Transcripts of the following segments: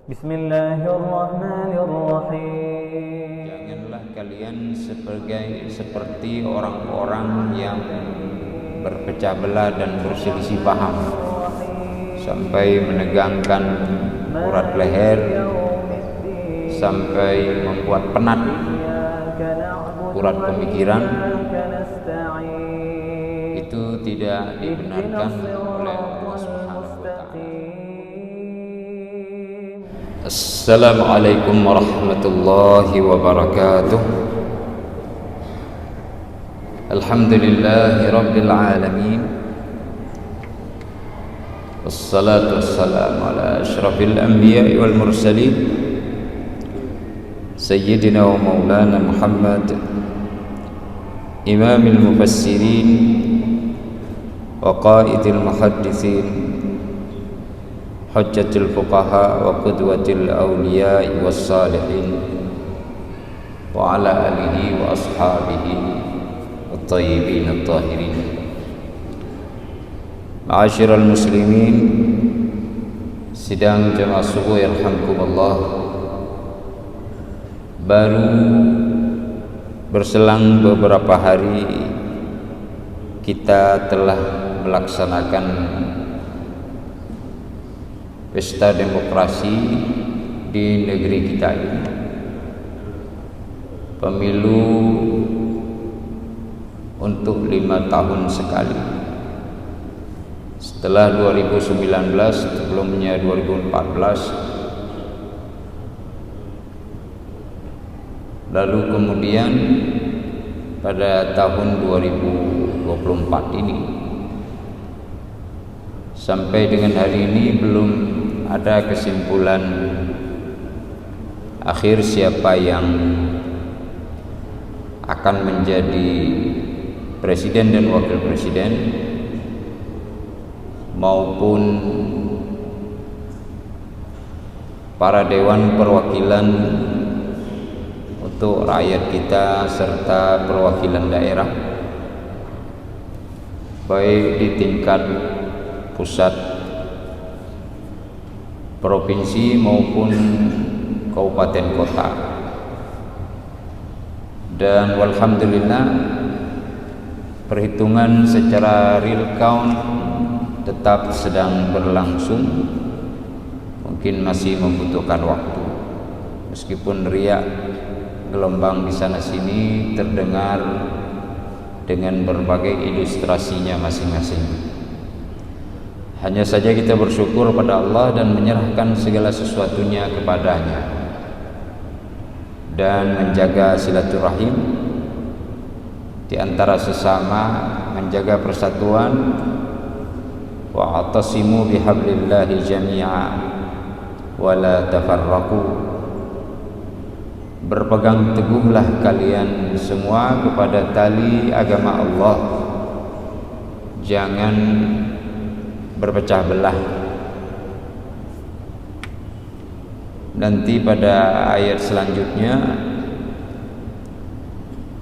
Bismillahirrahmanirrahim. Janganlah kalian seperti orang-orang yang berpecah belah dan berselisih paham sampai menegangkan urat leher, sampai membuat penat urat pemikiran. Itu tidak dibenarkan oleh Allah Subhanahu wa ta'ala. Assalamualaikum warahmatullahi wabarakatuh. Alhamdulillahi rabbil alamin. Wassalatu wassalamu ala asyrafil anbiya'i wal mursalin, Sayyidina wa maulana Muhammad, imamil mufassirin wa qaidil muhaddithin, hujjatul fuqaha wa qudwatil awliya was salihin, wa ala alihi wa ashabihi at-tayyibin at-tahirin. Ma'asyiral muslimin, sidang jamaah subuh yarhamkumullah. Baru berselang beberapa hari kita telah melaksanakan pesta demokrasi di negeri kita ini. Pemilu untuk 5 tahun sekali. Setelah 2019, sebelumnya 2014, lalu kemudian pada tahun 2024 ini. Sampai dengan hari ini belum ada kesimpulan akhir siapa yang akan menjadi presiden dan wakil presiden maupun para dewan perwakilan untuk rakyat kita serta perwakilan daerah, baik di tingkat pusat, provinsi maupun kabupaten kota. Dan walhamdulillah perhitungan secara real count tetap sedang berlangsung. Mungkin masih membutuhkan waktu, meskipun riak gelombang di sana sini terdengar dengan berbagai ilustrasinya masing-masing. Hanya saja kita bersyukur pada Allah dan menyerahkan segala sesuatunya kepadanya, dan menjaga silaturahim di antara sesama, menjaga persatuan. Wa'tasimu bihablillahi jami'a wa la tafarraqu. Berpegang teguhlah kalian semua kepada tali agama Allah, jangan berpecah belah. Nanti pada ayat selanjutnya,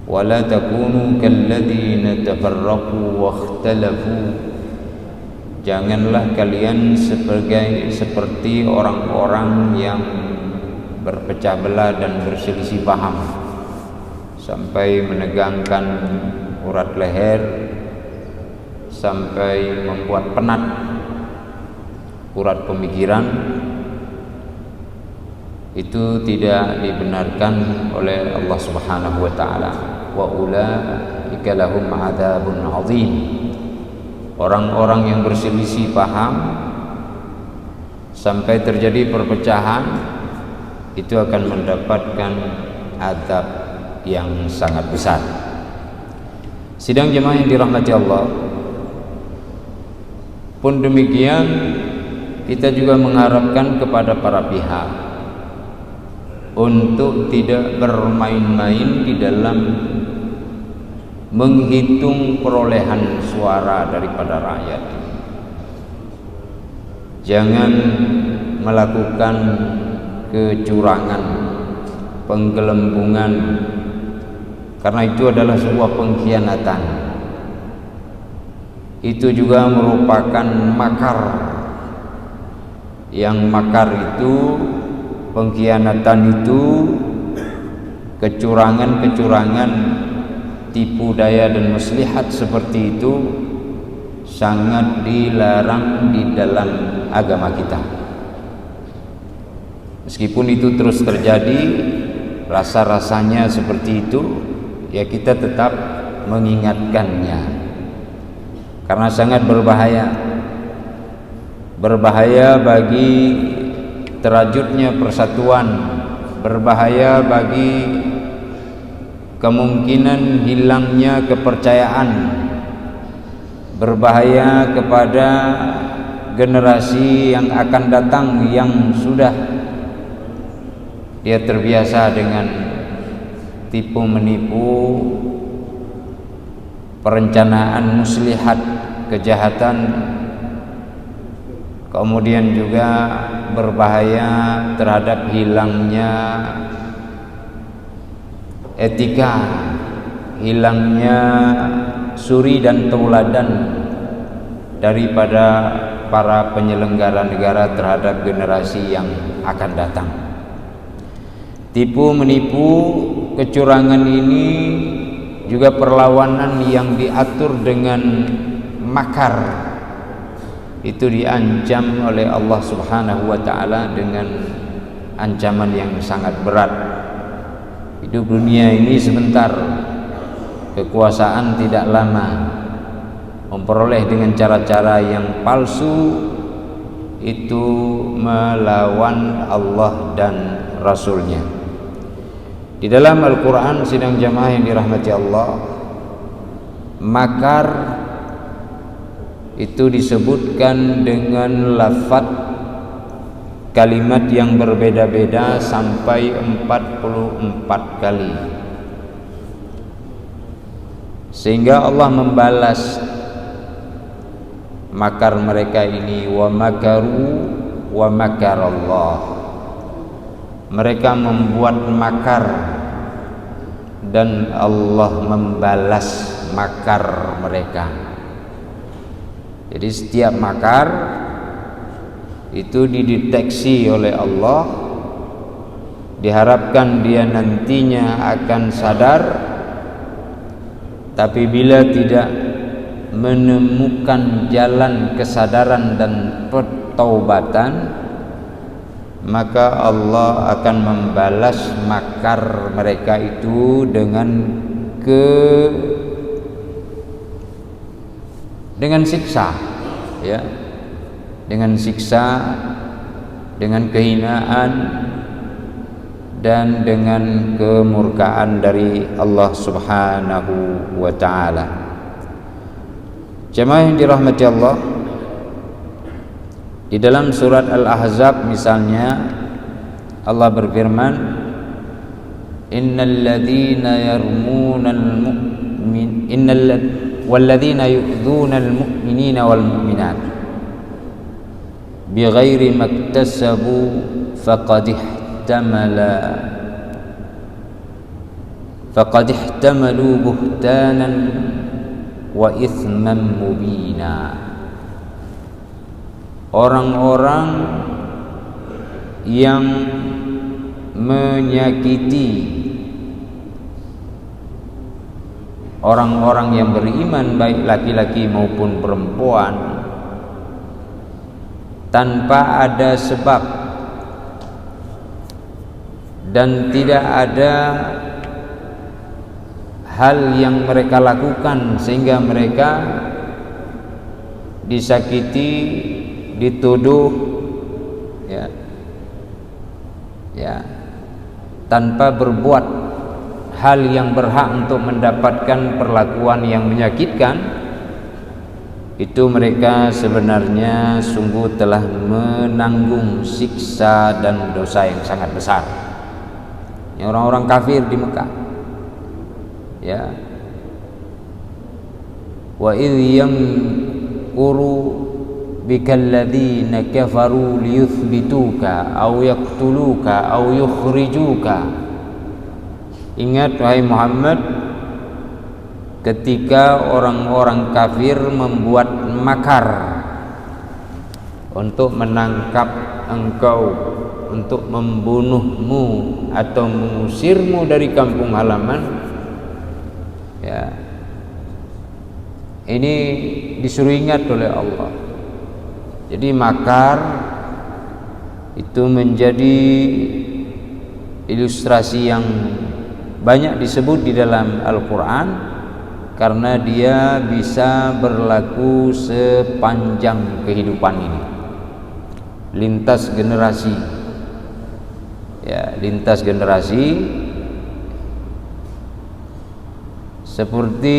wala takunu kalladzina tafarraqu wakhtalafu. Janganlah kalian seperti orang-orang yang berpecah belah dan berselisih paham sampai menegangkan urat leher, sampai membuat penat urat pemikiran. Itu tidak dibenarkan oleh Allah Subhanahu wa ta'ala. Wa ulaika lahum adzabun adzim. Orang-orang yang berselisih paham sampai terjadi perpecahan itu akan mendapatkan azab yang sangat besar. Sidang jemaah yang dirahmati Allah, pun demikian kita juga mengharapkan kepada para pihak untuk tidak bermain-main di dalam menghitung perolehan suara daripada rakyat. Jangan melakukan kecurangan, penggelembungan, karena itu adalah sebuah pengkhianatan. Itu juga merupakan makar, yang makar itu pengkhianatan itu, kecurangan-kecurangan, tipu daya dan muslihat seperti itu sangat dilarang di dalam agama kita. Meskipun itu terus terjadi, rasa-rasanya seperti itu, ya kita tetap mengingatkannya karena sangat berbahaya. Berbahaya bagi terajutnya persatuan, berbahaya bagi kemungkinan hilangnya kepercayaan, berbahaya kepada generasi yang akan datang yang sudah dia terbiasa dengan tipu menipu, perencanaan muslihat, kejahatan, kemudian juga berbahaya terhadap hilangnya etika, hilangnya suri dan tauladan daripada para penyelenggara negara terhadap generasi yang akan datang. Tipu menipu, kecurangan ini juga perlawanan yang diatur dengan makar. Itu diancam oleh Allah Subhanahu wa taala dengan ancaman yang sangat berat. Hidup dunia ini sebentar, kekuasaan tidak lama. Memperoleh dengan cara-cara yang palsu itu melawan Allah dan Rasulnya. Di dalam Al-Quran, sidang jamaah yang dirahmati Allah, makar itu disebutkan dengan lafaz kalimat yang berbeda-beda sampai 44 kali, sehingga Allah membalas makar mereka ini, wa makaru wa makarallah. Mereka membuat makar dan Allah membalas makar mereka. Jadi setiap makar itu dideteksi oleh Allah, diharapkan dia nantinya akan sadar, tapi bila tidak menemukan jalan kesadaran dan pertaubatan, maka Allah akan membalas makar mereka itu dengan siksa, ya, dengan siksa, dengan kehinaan dan dengan kemurkaan dari Allah Subhanahu wa taala. Jemaah yang dirahmati Allah, di dalam surat Al-Ahzab misalnya Allah berfirman, walladzina yu'dzunal mu'minina wal mu'minat bighairi maktasabu faqad ihtamalu buhtanan wa ithman mubina. Orang-orang yang menyakiti orang-orang yang beriman, baik laki-laki maupun perempuan, tanpa ada sebab dan tidak ada hal yang mereka lakukan sehingga mereka disakiti, dituduh, ya, tanpa berbuat hal yang berhak untuk mendapatkan perlakuan yang menyakitkan, itu mereka sebenarnya sungguh telah menanggung siksa dan dosa yang sangat besar. Yang orang-orang kafir di Mekah, ya, wa idh yamkuru bikalladzina kafaru liyuthbituka aw yaqtuluka aw yukhrijuka. Ingat wahai Muhammad, ketika orang-orang kafir membuat makar untuk menangkap engkau, untuk membunuhmu atau mengusirmu dari kampung halaman, ya, ini disuruh ingat oleh Allah. Jadi makar itu menjadi ilustrasi yang banyak disebut di dalam Al-Quran, karena dia bisa berlaku sepanjang kehidupan ini, lintas generasi, ya, lintas generasi. Seperti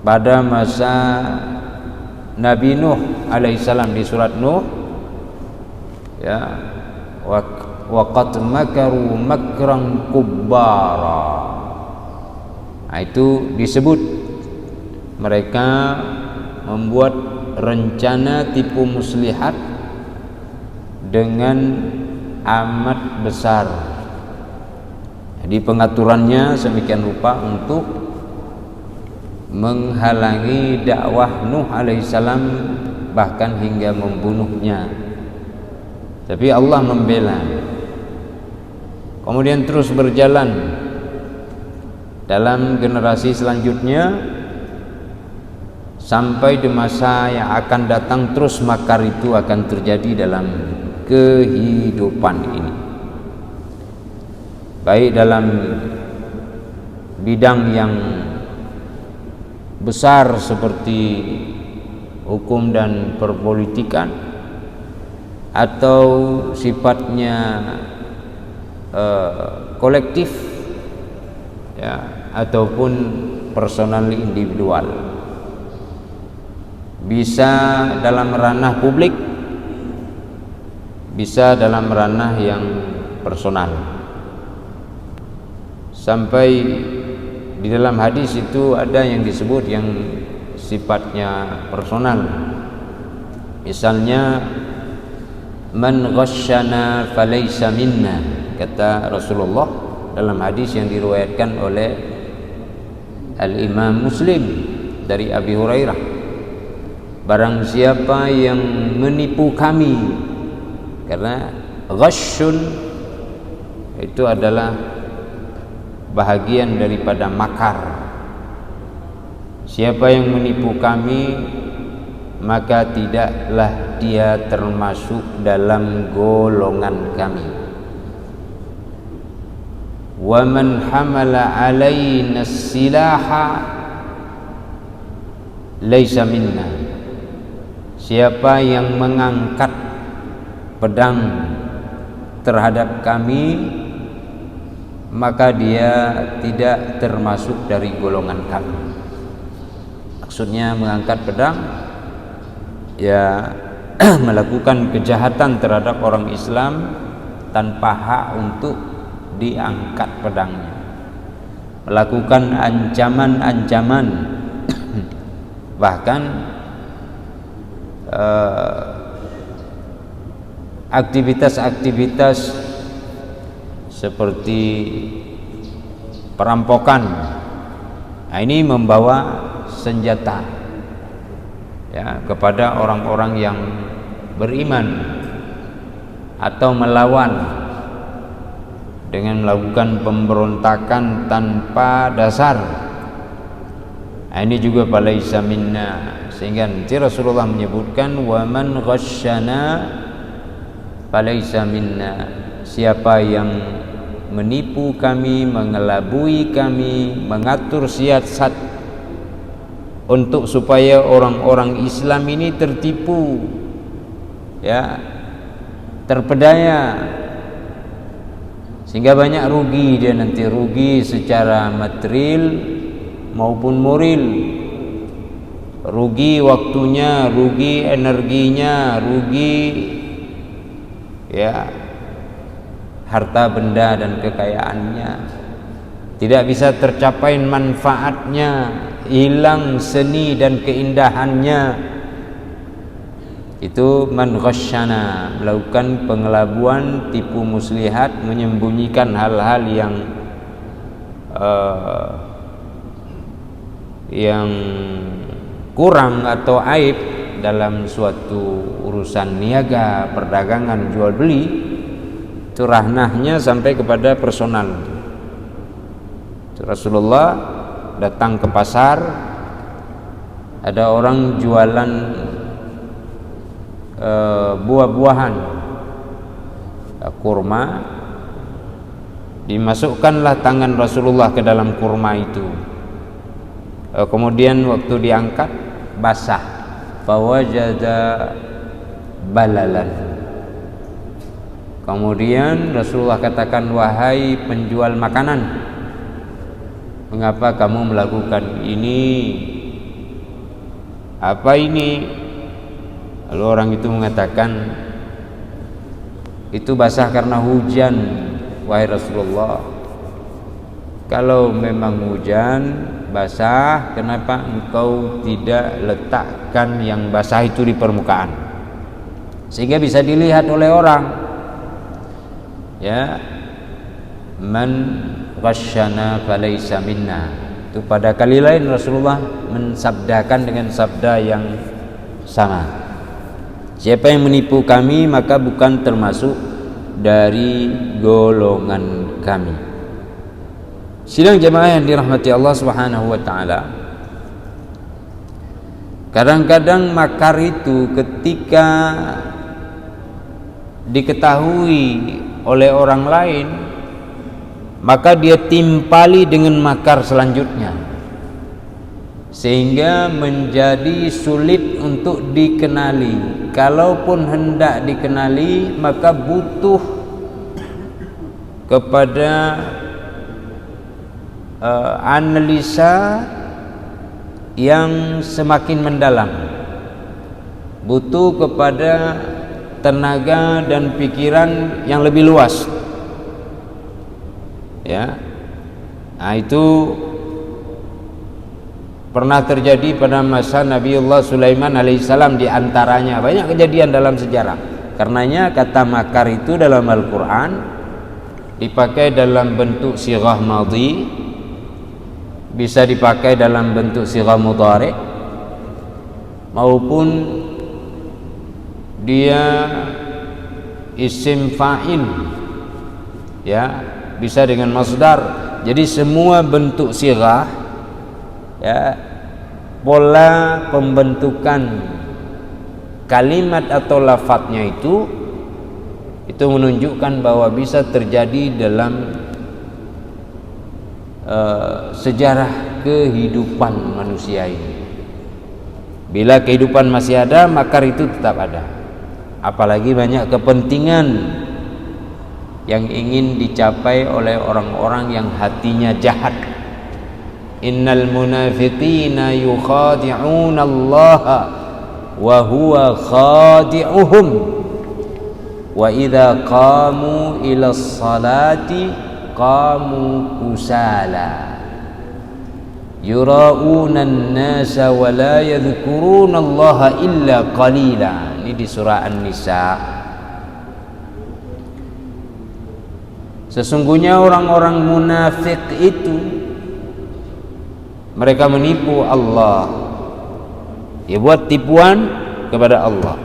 pada masa Nabi Nuh alaihissalam di surat Nuh, ya, wa qad makaru makran kubbara. Nah, itu disebut mereka membuat rencana tipu muslihat dengan amat besar. Jadi pengaturannya semikian rupa untuk menghalangi dakwah Nuh alaihissalam, bahkan hingga membunuhnya. Tapi Allah membela. Kemudian terus berjalan dalam generasi selanjutnya sampai di masa yang akan datang, terus makar itu akan terjadi dalam kehidupan ini, baik dalam bidang yang besar seperti hukum dan perpolitikan, atau sifatnya kolektif, ya, ataupun personal individual. Bisa dalam ranah publik, bisa dalam ranah yang personal. Sampai di dalam hadis itu ada yang disebut yang sifatnya personal. Misalnya, man ghasyana falaysa minna, kata Rasulullah dalam hadis yang diriwayatkan oleh Al-Imam Muslim dari Abi Hurairah. Barang siapa yang menipu kami, karena ghasyun itu adalah bahagian daripada makar. Siapa yang menipu kami, maka tidaklah dia termasuk dalam golongan kami. Wa man hamala alaina silaha laisa minna. Siapa yang mengangkat pedang terhadap kami, maka dia tidak termasuk dari golongan kami. Maksudnya mengangkat pedang, ya, melakukan kejahatan terhadap orang Islam tanpa hak untuk diangkat pedangnya, melakukan ancaman-ancaman, bahkan aktivitas-aktivitas seperti perampokan. Nah, ini membawa senjata, ya, kepada orang-orang yang beriman, atau melawan dengan melakukan pemberontakan tanpa dasar. Nah, ini juga falaisa minna. Sehingga nanti Rasulullah menyebutkan wa man ghasyana falaisa minna. Siapa yang menipu kami, mengelabui kami, mengatur siasat untuk supaya orang-orang Islam ini tertipu, ya, terpedaya, sehingga banyak rugi dia nanti, rugi secara material maupun moral, rugi waktunya, rugi energinya, rugi, ya, harta benda dan kekayaannya, tidak bisa tercapai manfaatnya, hilang seni dan keindahannya. Itu man ghasyana, melakukan pengelabuan, tipu muslihat, menyembunyikan hal-hal yang kurang atau aib dalam suatu urusan niaga, perdagangan, jual beli, itu ranahnya sampai kepada personal. Rasulullah datang ke pasar, ada orang jualan buah-buahan, kurma, dimasukkanlah tangan Rasulullah ke dalam kurma itu. Kemudian waktu diangkat basah, fawajada balalan. Kemudian Rasulullah katakan, wahai penjual makanan, mengapa kamu melakukan ini? Apa ini? Lalu orang itu mengatakan, itu basah karena hujan, wahai Rasulullah. Kalau memang hujan basah, kenapa engkau tidak letakkan yang basah itu di permukaan sehingga bisa dilihat oleh orang? Ya, man ghasyana falaysa minna. Itu pada kali lain Rasulullah mensabdakan dengan sabda yang sama. Siapa yang menipu kami maka bukan termasuk dari golongan kami. Sidang jemaah yang dirahmati Allah Subhanahu wa taala, kadang-kadang makar itu ketika diketahui oleh orang lain, maka dia timpali dengan makar selanjutnya, sehingga menjadi sulit untuk dikenali. Kalaupun hendak dikenali, maka butuh kepada analisa yang semakin mendalam, butuh kepada tenaga dan pikiran yang lebih luas. Ya, nah itu pernah terjadi pada masa Nabiullah Sulaiman alaihissalam. Di antaranya banyak kejadian dalam sejarah. Karenanya kata makar itu dalam Al-Quran dipakai dalam bentuk sighah madhi, bisa dipakai dalam bentuk sighah mudhari, maupun dia isim fa'il, ya, bisa dengan masdar. Jadi semua bentuk sighah, ya, pola pembentukan kalimat atau lafadznya itu menunjukkan bahwa bisa terjadi dalam sejarah kehidupan manusia ini. Bila kehidupan masih ada, makar itu tetap ada. Apalagi banyak kepentingan yang ingin dicapai oleh orang-orang yang hatinya jahat. Innal munafiqina yukhadi'una Allah wa huwa khadi'uhum wa idza qamu ila sholati qamu kusala yura'una an-nasa wa la yadhkuruna Allah illa qalila. Ini di surah An-Nisa. Sesungguhnya orang-orang munafik itu mereka menipu Allah, dia buat tipuan kepada Allah.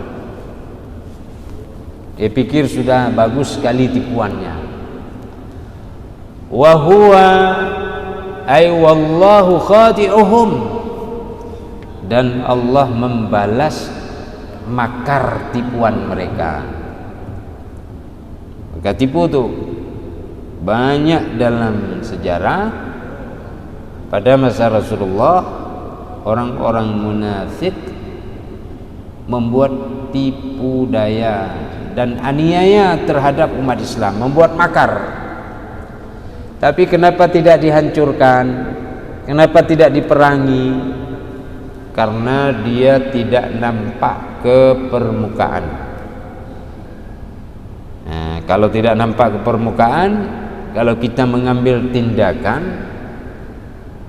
Dia pikir sudah bagus sekali tipuannya. Wa huwa ay wallahu khadi'uhum, dan Allah membalas makar tipuan mereka. Maka tipu tuh banyak dalam sejarah. Pada masa Rasulullah, orang-orang munafik membuat tipu daya dan aniaya terhadap umat Islam, membuat makar. Tapi kenapa tidak dihancurkan? Kenapa tidak diperangi? Karena dia tidak nampak ke permukaan. Nah, kalau tidak nampak ke permukaan, kalau kita mengambil tindakan,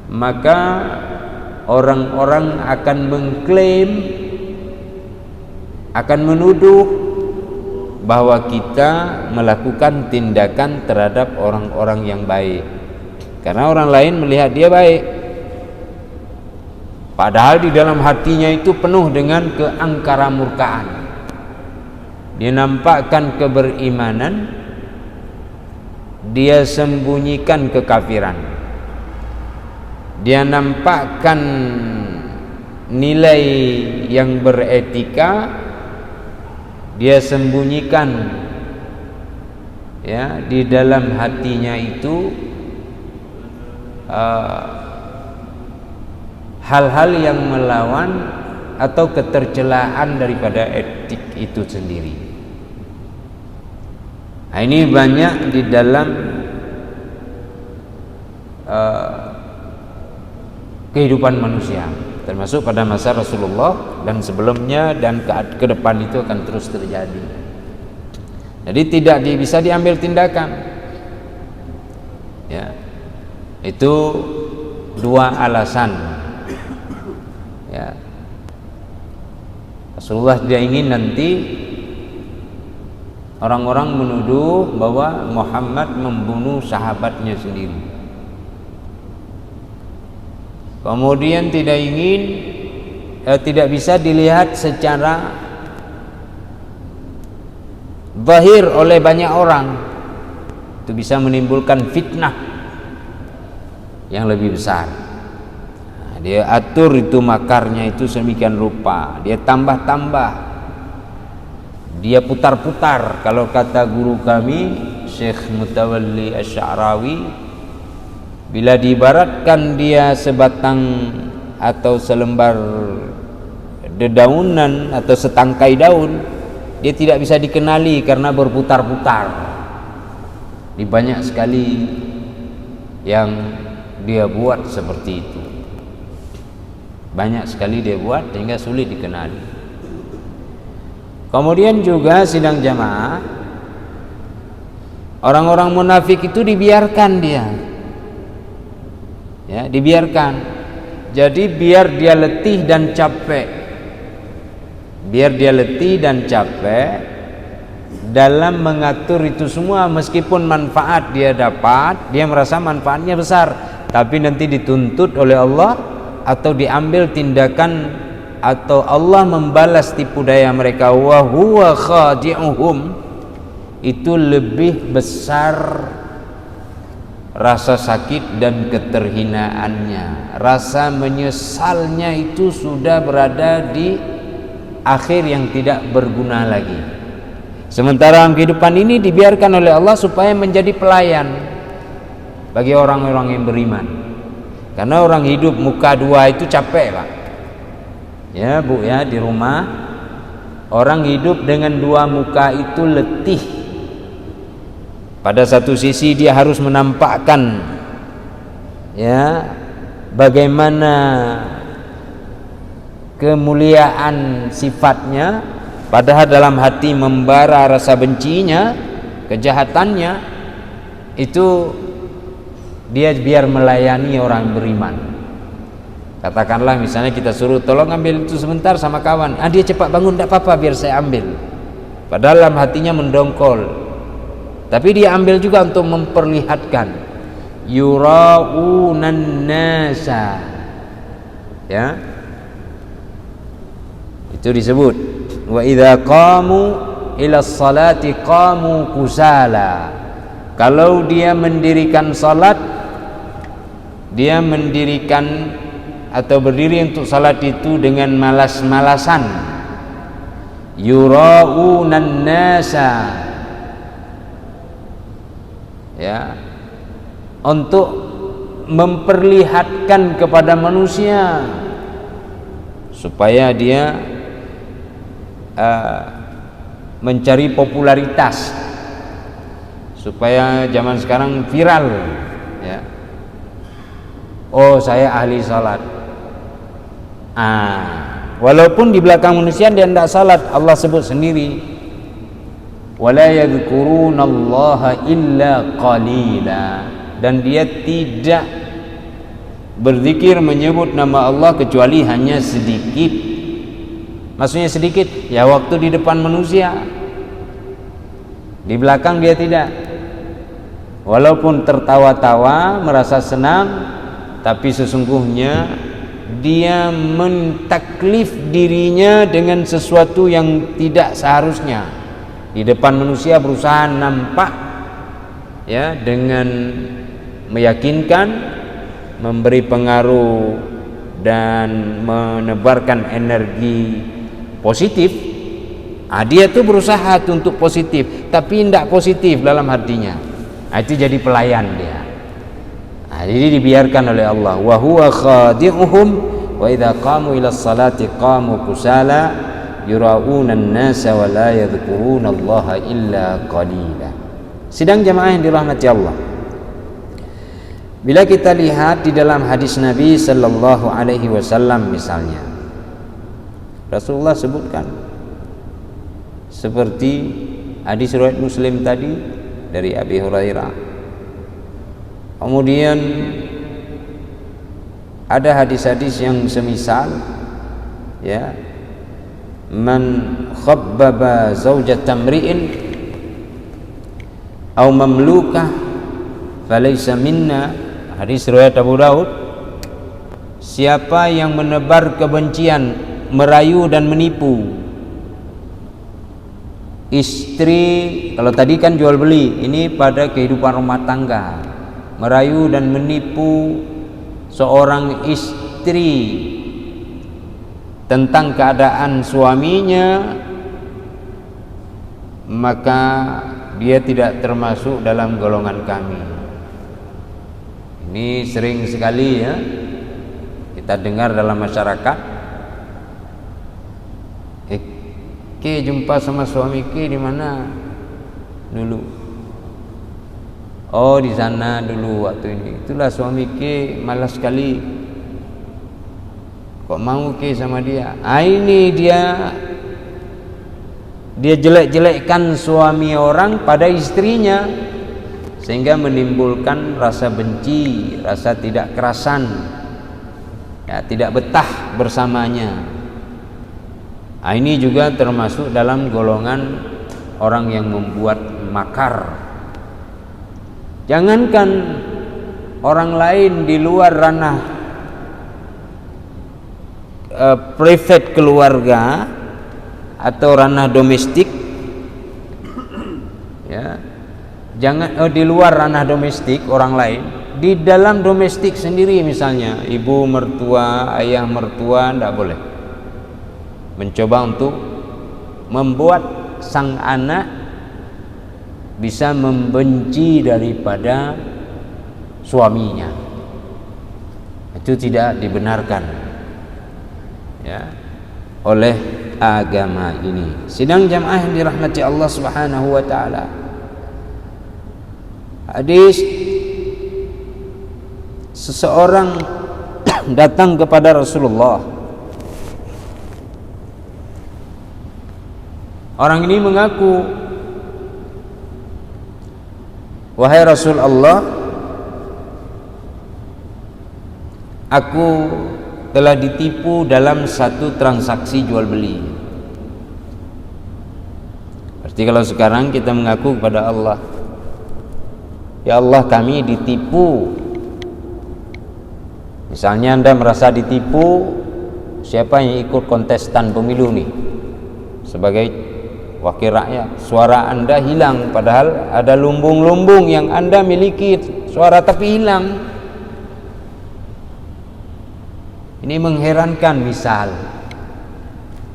maka orang-orang akan mengklaim, akan menuduh bahwa kita melakukan tindakan terhadap orang-orang yang baik, karena orang lain melihat dia baik. Padahal di dalam hatinya itu penuh dengan keangkaramurkaan. Dia nampakkan keberimanan, dia sembunyikan kekafiran. Dia nampakkan nilai yang beretika, dia sembunyikan ya di dalam hatinya itu hal-hal yang melawan atau ketercelaan daripada etik itu sendiri. Nah, ini banyak di dalam kehidupan manusia, termasuk pada masa Rasulullah dan sebelumnya, dan ke depan itu akan terus terjadi. Jadi tidak bisa diambil tindakan. Ya, itu dua alasan. Ya, Rasulullah tidak ingin nanti orang-orang menuduh bahwa Muhammad membunuh sahabatnya sendiri. Kemudian tidak bisa dilihat secara zahir oleh banyak orang. Itu bisa menimbulkan fitnah yang lebih besar. Dia atur itu makarnya itu sedemikian rupa, dia tambah-tambah, dia putar-putar. Kalau kata guru kami Syekh Mutawalli Asy-Sya'rawi, bila diibaratkan dia sebatang atau selembar dedaunan atau setangkai daun, dia tidak bisa dikenali karena berputar-putar. Di banyak sekali yang dia buat seperti itu. Banyak sekali dia buat sehingga sulit dikenali. Kemudian juga sidang jamaah, orang-orang munafik itu dibiarkan dia. Ya, dibiarkan. Jadi biar dia letih dan capek. Biar dia letih dan capek dalam mengatur itu semua, meskipun manfaat dia dapat, dia merasa manfaatnya besar, tapi nanti dituntut oleh Allah atau diambil tindakan, atau Allah membalas tipu daya mereka, wa huwa khadi'uhum, itu lebih besar rasa sakit dan keterhinaannya, rasa menyesalnya itu sudah berada di akhir yang tidak berguna lagi. Sementara dalam kehidupan ini dibiarkan oleh Allah supaya menjadi pelayan bagi orang-orang yang beriman. Karena orang hidup muka dua itu capek, Pak. Ya, Bu, ya, di rumah orang hidup dengan dua muka itu letih. Pada satu sisi dia harus menampakkan ya bagaimana kemuliaan sifatnya, padahal dalam hati membara rasa bencinya, kejahatannya. Itu dia biar melayani orang beriman. Katakanlah misalnya kita suruh tolong ambil itu sebentar sama kawan, dia cepat bangun, tidak apa-apa, biar saya ambil. Padahal dalam hatinya mendongkol, tapi dia ambil juga untuk memperlihatkan. Yura'unan nasa, ya, itu disebut wa idza qamu ila sholati qamu kusala. Kalau dia mendirikan salat, dia mendirikan atau berdiri untuk salat itu dengan malas-malasan. Yura'unan nasa, ya, untuk memperlihatkan kepada manusia supaya dia mencari popularitas, supaya zaman sekarang viral, ya. Oh, saya ahli salat. Walaupun di belakang manusia dia tidak salat, Allah sebut sendiri, wala yadhkurunallaha illa qalila, dan dia tidak berzikir menyebut nama Allah kecuali hanya sedikit. Maksudnya sedikit ya waktu di depan manusia, di belakang dia tidak. Walaupun tertawa-tawa merasa senang, tapi sesungguhnya dia mentaklif dirinya dengan sesuatu yang tidak seharusnya. Di depan manusia berusaha nampak ya dengan meyakinkan, memberi pengaruh dan menebarkan energi positif. Dia tuh berusaha untuk positif, tapi tidak positif dalam hatinya. Itu jadi pelayan dia. Jadi dibiarkan oleh Allah. Wa huwa khadi'uhum wa idza qamu ila sholati qamu kusala yura'una an-nasa wa la yadhkuruna Allah illa qalila. Sidang jamaah yang dirahmati Allah, bila kita lihat di dalam hadis Nabi sallallahu alaihi wasallam misalnya, Rasulullah sebutkan seperti hadis riwayat Muslim tadi dari Abi Hurairah. Kemudian ada hadis-hadis yang semisal, ya, man khabbaba zawjata mri'in aw mamlukah falaysa minna, hadis riwayat Abu Daud. Siapa yang menebar kebencian, merayu dan menipu istri, kalau tadi kan jual beli, ini pada kehidupan rumah tangga, merayu dan menipu seorang istri tentang keadaan suaminya, maka dia tidak termasuk dalam golongan kami. Ini sering sekali ya kita dengar dalam masyarakat. Ke jumpa sama suami ke di mana dulu? Oh, di sana dulu waktu ini. Itulah suami ke malas sekali. Kok mau ke sama dia? Ini dia jelek-jelekkan suami orang pada istrinya, sehingga menimbulkan rasa benci, rasa tidak kerasan, ya, tidak betah bersamanya. Ini juga termasuk dalam golongan orang yang membuat makar. Jangankan orang lain di luar ranah private keluarga atau ranah domestik, ya, jangan di luar ranah domestik orang lain, di dalam domestik sendiri misalnya ibu mertua, ayah mertua, tidak boleh mencoba untuk membuat sang anak bisa membenci daripada suaminya. Itu tidak dibenarkan, ya, oleh agama ini. Sidang jamaah yang dirahmati Allah Subhanahu wa taala. Hadis seseorang datang kepada Rasulullah. Orang ini mengaku, wahai Rasul Allah, aku telah ditipu dalam satu transaksi jual beli. Seperti kalau sekarang kita mengaku kepada Allah, ya Allah, kami ditipu. Misalnya Anda merasa ditipu, siapa yang ikut kontestan pemilu nih sebagai wakil rakyat, suara Anda hilang, padahal ada lumbung-lumbung yang Anda miliki suara tapi hilang. Ini mengherankan. Misal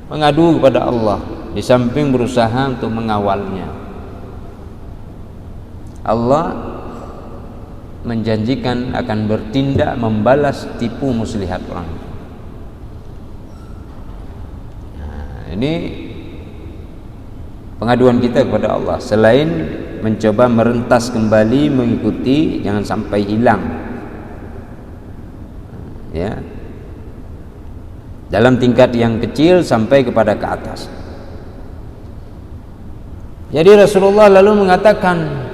mengadu kepada Allah di samping berusaha untuk mengawalnya. Allah menjanjikan akan bertindak membalas tipu muslihat orang. Nah, ini pengaduan kita kepada Allah, selain mencoba merentas kembali mengikuti, jangan sampai hilang, ya, dalam tingkat yang kecil sampai kepada ke atas. Jadi Rasulullah lalu mengatakan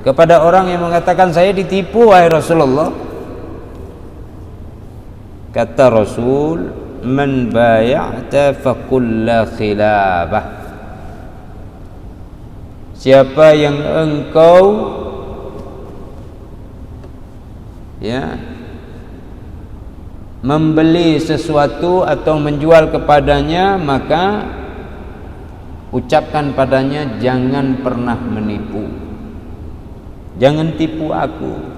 kepada orang yang mengatakan saya ditipu, wahai Rasulullah, kata Rasul, man bay'ata faqul la khilafah. Siapa yang engkau, ya, membeli sesuatu atau menjual kepadanya, maka ucapkan padanya, jangan pernah menipu, jangan tipu aku.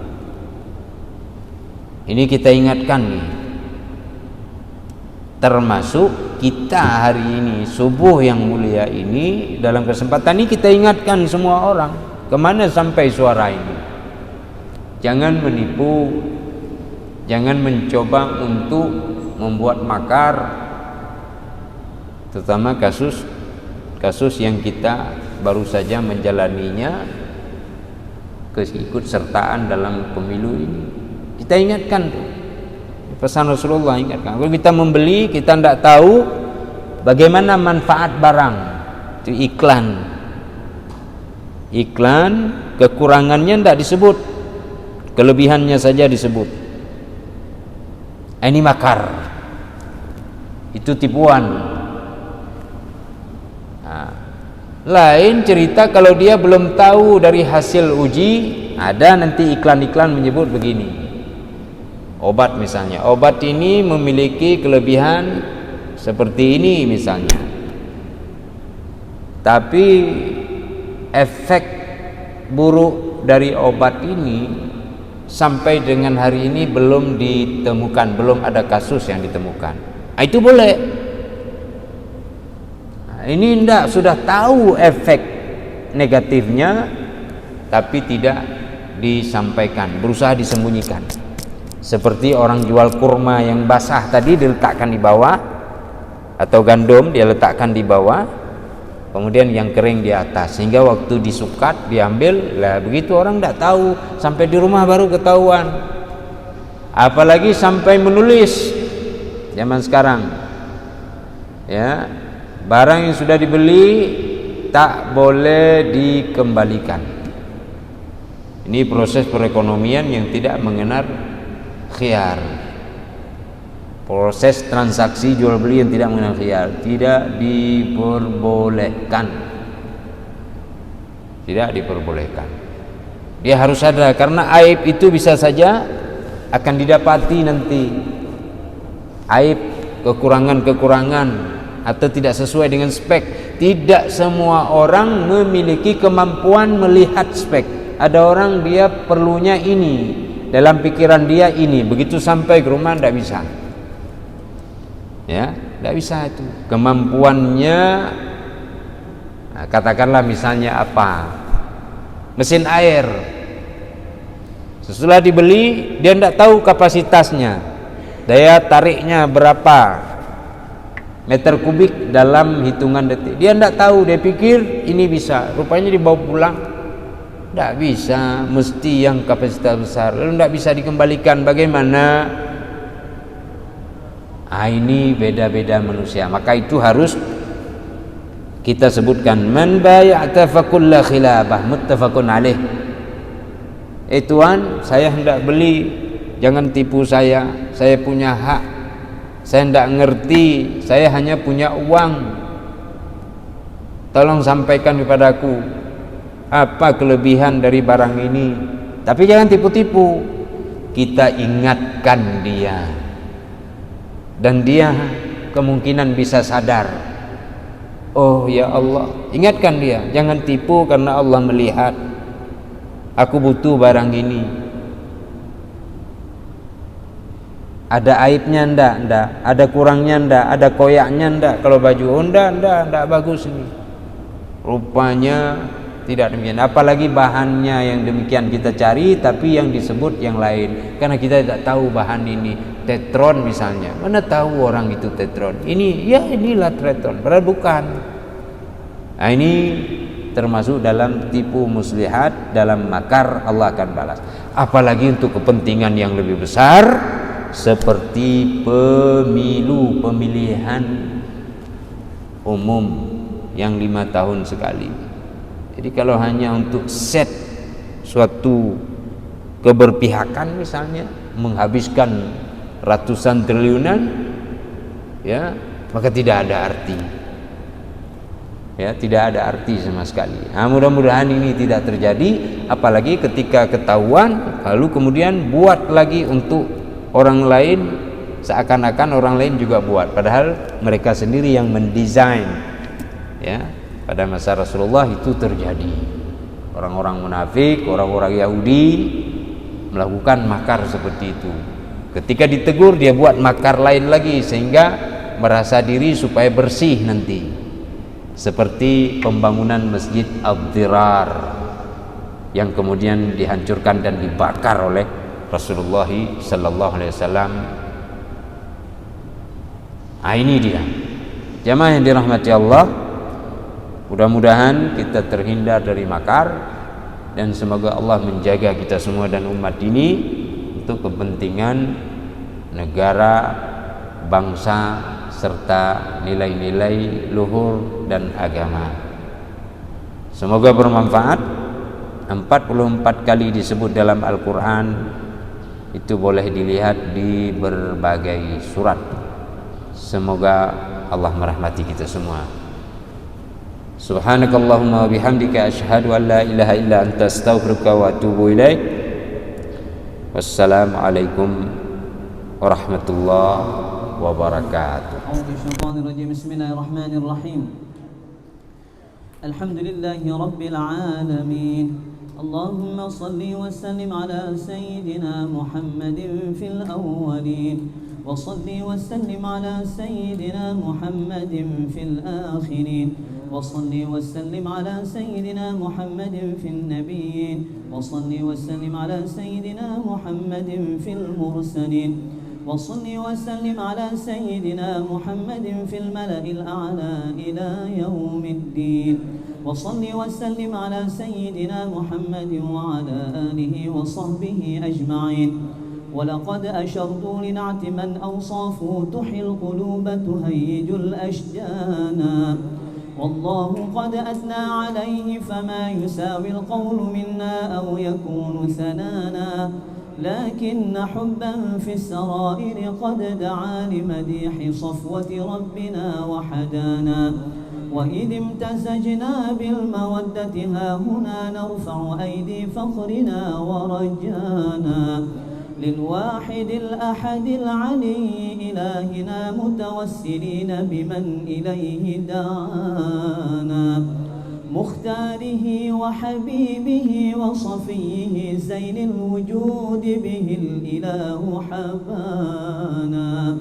Ini kita ingatkan nih, termasuk kita hari ini, subuh yang mulia ini, dalam kesempatan ini kita ingatkan semua orang, kemana sampai suara ini. Jangan menipu, jangan mencoba untuk membuat makar, terutama kasus yang kita baru saja menjalaninya, keikutsertaan dalam pemilu ini. Kita ingatkan tuh, pesan Rasulullah, ingatkan. Kalau kita membeli, kita tidak tahu bagaimana manfaat barang, itu iklan, kekurangannya tidak disebut, kelebihannya saja disebut. Ini makar, itu tipuan. Nah, lain cerita kalau dia belum tahu dari hasil uji, ada nanti iklan-iklan menyebut begini, obat misalnya, obat ini memiliki kelebihan seperti ini misalnya, tapi efek buruk dari obat ini sampai dengan hari ini belum ditemukan, belum ada kasus yang ditemukan. Nah, itu boleh. Nah, ini enggak, sudah tahu efek negatifnya tapi tidak disampaikan, berusaha disembunyikan. Seperti orang jual kurma yang basah tadi diletakkan di bawah, atau gandum dia letakkan di bawah, kemudian yang kering di atas, sehingga waktu disukat diambil lah, begitu orang tidak tahu, sampai di rumah baru ketahuan. Apalagi sampai menulis zaman sekarang, ya, barang yang sudah dibeli tak boleh dikembalikan. Ini proses perekonomian yang tidak mengenal khiyar, proses transaksi jual beli yang tidak mengenal khiyar, tidak diperbolehkan, tidak diperbolehkan. Dia harus ada, karena aib itu bisa saja akan didapati nanti, aib, kekurangan-kekurangan, atau tidak sesuai dengan spek. Tidak semua orang memiliki kemampuan melihat spek. Ada orang dia perlunya ini, dalam pikiran dia ini, begitu sampai ke rumah tidak bisa, ya, tidak bisa itu kemampuannya. Nah, katakanlah misalnya apa, mesin air, setelah dibeli dia tidak tahu kapasitasnya, daya tariknya berapa meter kubik dalam hitungan detik, dia tidak tahu, dia pikir ini bisa, rupanya dibawa pulang tidak bisa, mesti yang kapasitas besar, lalu tidak bisa dikembalikan. Bagaimana? Ini beda-beda manusia. Maka itu harus kita sebutkan, man bay'ata fakulla khilabah, muttafaqun alaih. Tuan, saya hendak beli, jangan tipu saya punya hak, saya hendak ngerti, saya hanya punya uang, tolong sampaikan kepadaku apa kelebihan dari barang ini, tapi jangan tipu-tipu. Kita ingatkan dia, dan dia kemungkinan bisa sadar, oh ya Allah, ingatkan dia, jangan tipu karena Allah melihat aku butuh barang ini. Ada aibnya ndak? Ada kurangnya ndak? Ada koyaknya ndak? Kalau baju ndak bagus ini, rupanya tidak demikian. Apalagi bahannya yang demikian kita cari, tapi yang disebut yang lain, karena kita tidak tahu bahan ini. Tetron misalnya, mana tahu orang itu tetron, ini ya inilah tetron, padahal bukan. Nah, ini termasuk dalam tipu muslihat, dalam makar, Allah akan balas. Apalagi untuk kepentingan yang lebih besar, seperti pemilu, pemilihan umum yang 5 tahun sekali. Jadi kalau hanya untuk set suatu keberpihakan misalnya, menghabiskan ratusan triliunan, ya, maka tidak ada arti, ya, tidak ada arti sama sekali. Nah, mudah-mudahan ini tidak terjadi, apalagi ketika ketahuan lalu kemudian buat lagi untuk orang lain seakan-akan orang lain juga buat, padahal mereka sendiri yang mendesain. Ya, pada masa Rasulullah itu terjadi. Orang-orang munafik, orang-orang Yahudi melakukan makar seperti itu. Ketika ditegur dia buat makar lain lagi sehingga merasa diri supaya bersih nanti. Seperti pembangunan Masjid Ad-Dirar yang kemudian dihancurkan dan dibakar oleh Rasulullah sallallahu alaihi wasallam. Ini dia. Jamaah yang dirahmati Allah, mudah-mudahan kita terhindar dari makar dan semoga Allah menjaga kita semua dan umat ini untuk kepentingan negara, bangsa serta nilai-nilai luhur dan agama. Semoga bermanfaat. 44 kali disebut dalam Al-Quran, itu boleh dilihat di berbagai surat. Semoga Allah merahmati kita semua. Subhanakallahumma wa bihamdika asyhadu an la ilaha illa anta astaghfiruka wa atubu ilaik. Wassalamualaikum warahmatullahi wabarakatuh. Bismillahirrahmanirrahim. Alhamdulillahi rabbil alamin. Allahumma salli wa sallim ala sayyidina Muhammadin fil awwalin wa salli wa sallim ala sayyidina Muhammadin fil akhirin wa salli wa sallim ala sayyidina Muhammadin fil nabiyyin wa salli wa sallim ala sayyidina Muhammadin fil mursalin وصل وسلم على سيدنا محمد في الملأ الأعلى إلى يوم الدين وصل وسلم على سيدنا محمد وعلى آله وصحبه أجمعين ولقد أشرت لنعت من أوصافه تحيي القلوب تهيج الأشجان والله قد أثنى عليه فما يساوي القول منا أو يكون ثنانا لكن حبا في السرائر قد دعا لمديح صفوة ربنا وحدانا وإذ امتزجنا بالمودة ها هنا نرفع أيدي فخرنا ورجانا للواحد الأحد العلي إلهنا متوسلين بمن إليه دعانا مختاره وحبيبه وصفيه زين الوجود به الإله حبانا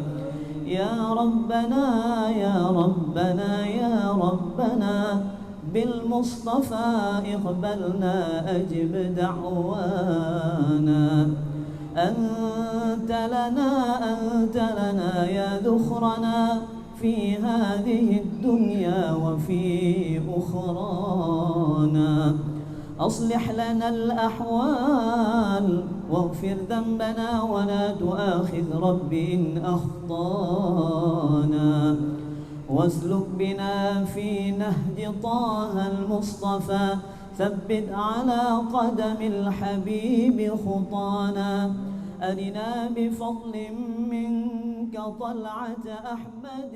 يا ربنا يا ربنا يا ربنا بالمصطفى اقبلنا أجب دعوانا أنت لنا يا ذخرنا في هذه الدنيا وفي أخرانا أصلح لنا الأحوال واغفر ذنبنا ولا تؤاخذ رب إن أخطانا واسلك بنا في نهج طه المصطفى ثبت على قدم الحبيب خطانا أرنا بفضل منك طلعة أحمد